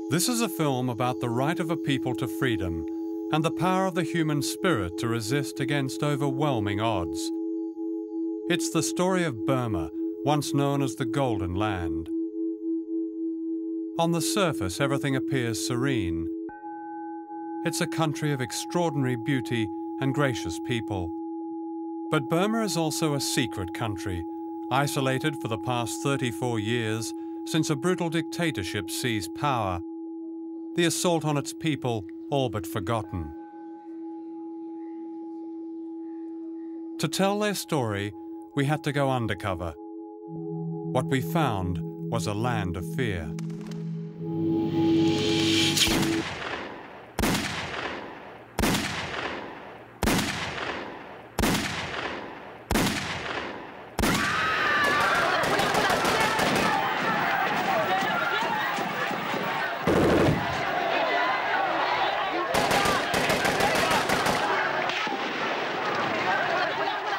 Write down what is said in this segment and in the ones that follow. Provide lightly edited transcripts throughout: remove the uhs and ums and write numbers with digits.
This is a film about the right of a people to freedom and the power of the human spirit to resist against overwhelming odds. It's the story of Burma, once known as the Golden Land. On the surface, everything appears serene. It's a country of extraordinary beauty and gracious people. But Burma is also a secret country, isolated for the past 34 years since a brutal dictatorship seized power. The assault on its people all but forgotten. To tell their story, we had to go undercover. What we found was a land of fear.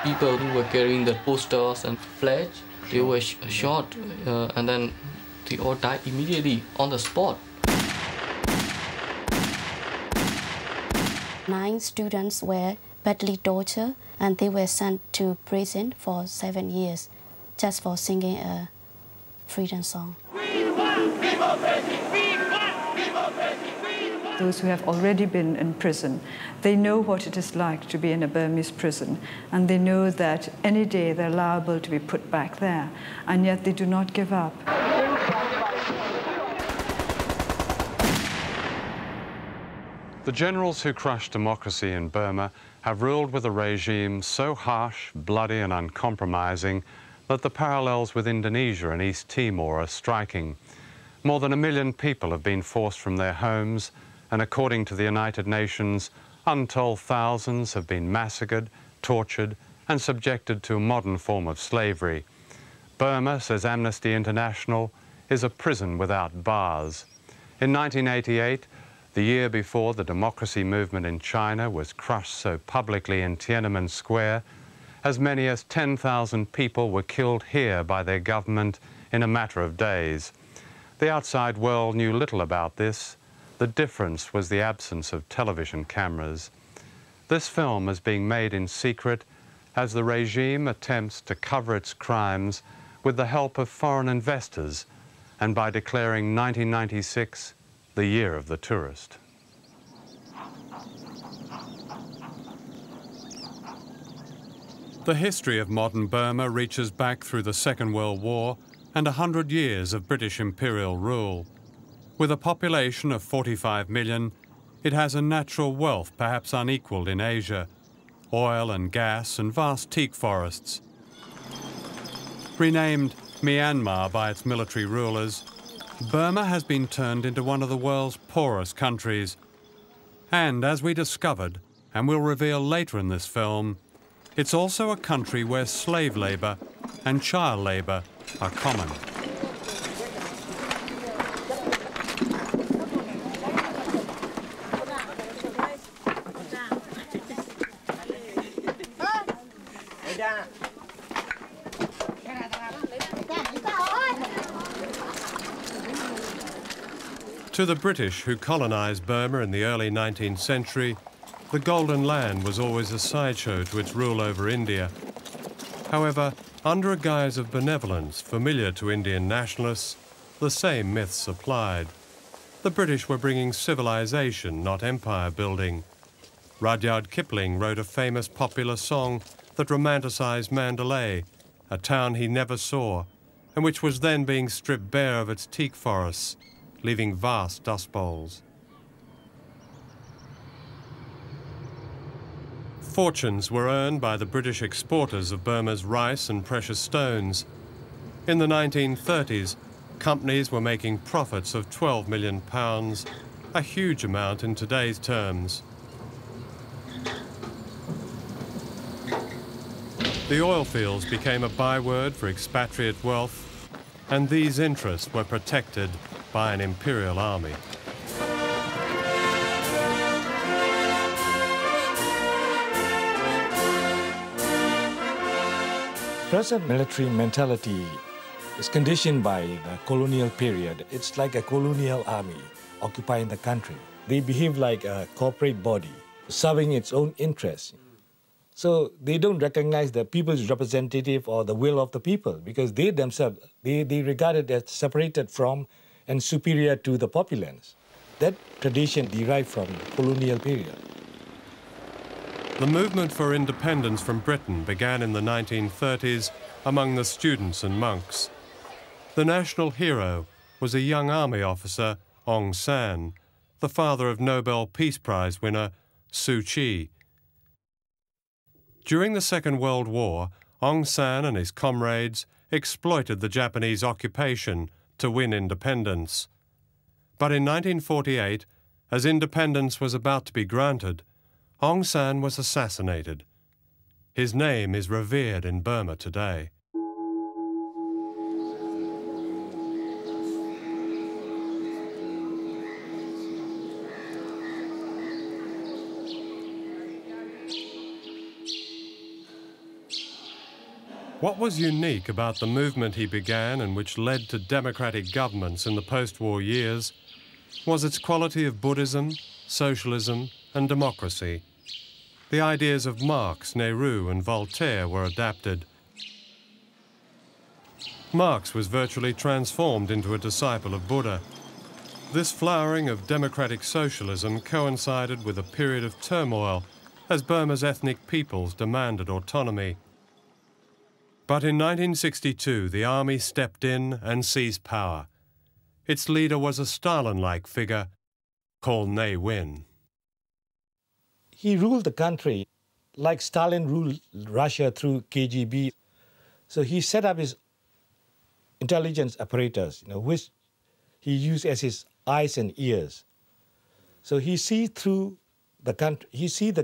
People who were carrying the posters and flags, they were shot and then they all died immediately on the spot. 9 students were badly tortured and they were sent to prison for 7 years just for singing a freedom song. Those who have already been in prison, they know what it is like to be in a Burmese prison, and they know that any day they're liable to be put back there, and yet they do not give up. The generals who crushed democracy in Burma have ruled with a regime so harsh, bloody and uncompromising that the parallels with Indonesia and East Timor are striking. More than 1 million people have been forced from their homes, and according to the United Nations, untold thousands have been massacred, tortured and subjected to a modern form of slavery. Burma, says Amnesty International, is a prison without bars. In 1988, the year before the democracy movement in China was crushed so publicly in Tiananmen Square, as many as 10,000 people were killed here by their government in a matter of days. The outside world knew little about this. The difference was the absence of television cameras. This film is being made in secret as the regime attempts to cover its crimes with the help of foreign investors and by declaring 1996 the year of the tourist. The history of modern Burma reaches back through the Second World War and 100 years of British imperial rule. With a population of 45 million, it has a natural wealth perhaps unequalled in Asia, oil and gas and vast teak forests. Renamed Myanmar by its military rulers, Burma has been turned into one of the world's poorest countries. And as we discovered, and will reveal later in this film, it's also a country where slave labour and child labour are common. To the British who colonised Burma in the early 19th century, the Golden Land was always a sideshow to its rule over India. However, under a guise of benevolence familiar to Indian nationalists, the same myths applied. The British were bringing civilization, not empire building. Rudyard Kipling wrote a famous popular song that romanticized Mandalay, a town he never saw, and which was then being stripped bare of its teak forests, leaving vast dust bowls. Fortunes were earned by the British exporters of Burma's rice and precious stones. In the 1930s, companies were making profits of £12 million, a huge amount in today's terms. The oil fields became a byword for expatriate wealth, and these interests were protected by an imperial army. Present military mentality is conditioned by the colonial period. It's like a colonial army. occupying the country. They behave like a corporate body, serving its own interests. So they don't recognize the people's representative or the will of the people because they themselves, they regard it as separated from and superior to the populace. That tradition derived from the colonial period. The movement for independence from Britain began in the 1930s among the students and monks. The national hero was a young army officer, Aung San, the father of Nobel Peace Prize winner Suu Kyi. During the Second World War, Aung San and his comrades exploited the Japanese occupation to win independence. But in 1948, as independence was about to be granted, Aung San was assassinated. His name is revered in Burma today. What was unique about the movement he began and which led to democratic governments in the post-war years was its quality of Buddhism, socialism and democracy. The ideas of Marx, Nehru and Voltaire were adapted. Marx was virtually transformed into a disciple of Buddha. This flowering of democratic socialism coincided with a period of turmoil as Burma's ethnic peoples demanded autonomy. But in 1962, the army stepped in and seized power. Its leader was a Stalin-like figure called Ne Win. He ruled the country like Stalin ruled Russia through KGB. So he set up his intelligence apparatus, which he used as his eyes and ears. So he sees the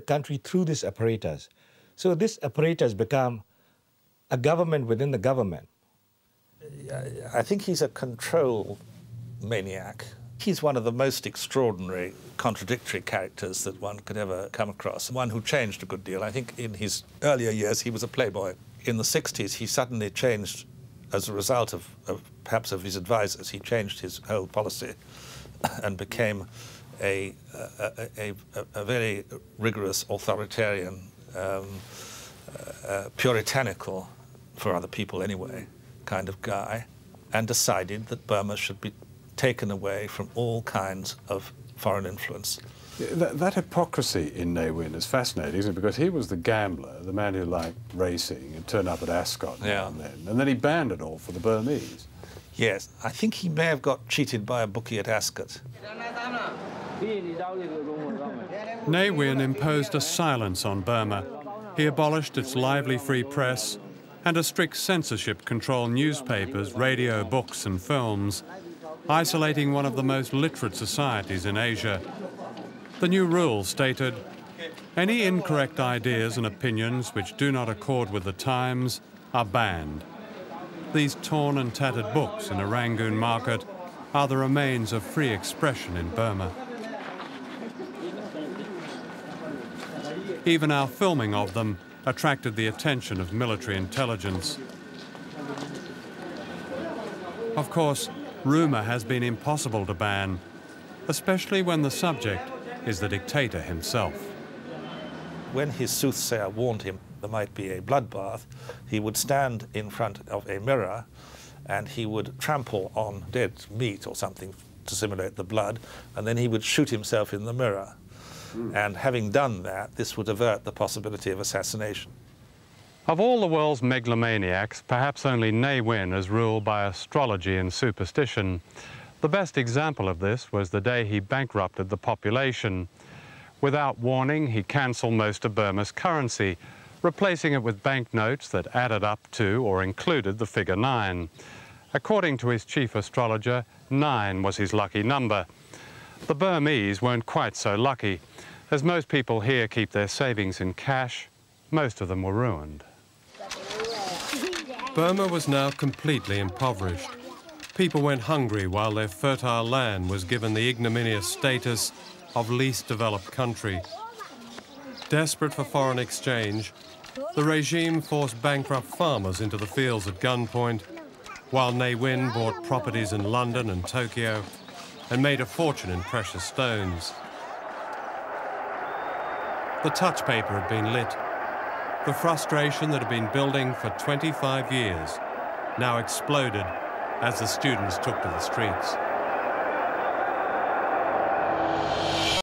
country through this apparatus. So this apparatus become a government within the government. I think he's a control maniac. He's one of the most extraordinary, contradictory characters that one could ever come across. One who changed a good deal. I think in his earlier years he was a playboy. In the 60s he suddenly changed as a result of perhaps of his advisors. He changed his whole policy and became a very rigorous, authoritarian, puritanical, for other people anyway, kind of guy, and decided that Burma should be taken away from all kinds of foreign influence. That hypocrisy in Ne Win is fascinating, isn't it? Because he was the gambler, the man who liked racing and turned up at Ascot now and then he banned it all for the Burmese. Yes, I think he may have got cheated by a bookie at Ascot. Ne Win imposed a silence on Burma. He abolished its lively free press and a strict censorship control newspapers, radio, books and films, isolating one of the most literate societies in Asia. The new rules stated, any incorrect ideas and opinions which do not accord with the times are banned. These torn and tattered books in a Rangoon market are the remains of free expression in Burma. Even our filming of them attracted the attention of military intelligence. Of course, rumour has been impossible to ban, especially when the subject is the dictator himself. When his soothsayer warned him there might be a bloodbath, he would stand in front of a mirror and he would trample on dead meat or something to simulate the blood, and then he would shoot himself in the mirror. And having done that, this would avert the possibility of assassination. Of all the world's megalomaniacs, perhaps only Ne Win is ruled by astrology and superstition. The best example of this was the day he bankrupted the population. Without warning, he cancelled most of Burma's currency, replacing it with banknotes that added up to or included the figure 9. According to his chief astrologer, 9 was his lucky number. The Burmese weren't quite so lucky. As most people here keep their savings in cash, most of them were ruined. Burma was now completely impoverished. People went hungry while their fertile land was given the ignominious status of least developed country. Desperate for foreign exchange, the regime forced bankrupt farmers into the fields at gunpoint, while Ne Win bought properties in London and Tokyo and made a fortune in precious stones. The touch paper had been lit. The frustration that had been building for 25 years now exploded as the students took to the streets.